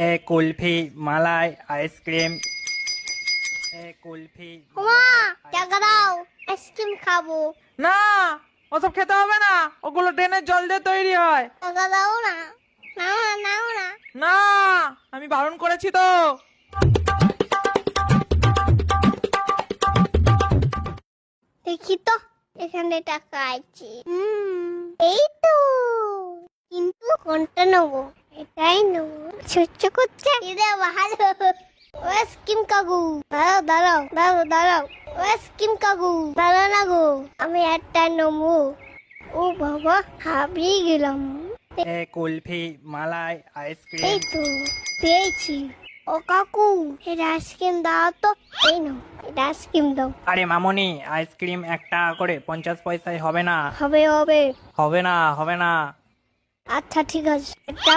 এ কুলফি মালাই ice cream এ কুলফি মা টাকা দাও, আইসক্রিম খাবো। না, ওসব খেতে হবে না, ওগুলো ড্রেনের জল দিয়ে তৈরি হয়। টাকা দাও না, নাও না, নাও না। না, আমি বারণ করেছি তো। দেখি তো এখানে টাকা আছে। এই তো, কিন্তু কোনটা নেবো? এটাই নেবো। সহ্য করছে এটা ভালো। ও স্কিম কাকু, দাঁড়াও দাঁড়াও দাঁড়াও দাঁড়াও। ও স্কিম কাকু, দাঁড়াও না গো, আমি একটা নেবো। ও বাবা, হারিয়ে গেলাম। এ কুলফি মালাই আইসক্রিম এই তো পেয়েছি। ও কাকু, এটা আইসক্রিম দাও তো। এই নাও, এটা আইসক্রিম দাও। আরে মামনি, আইসক্রিম 1 টাকা করে 50 পয়সায় হবে না। হবে হবে। হবে না, হবে না। আচ্ছা ঠিক আছে, এটা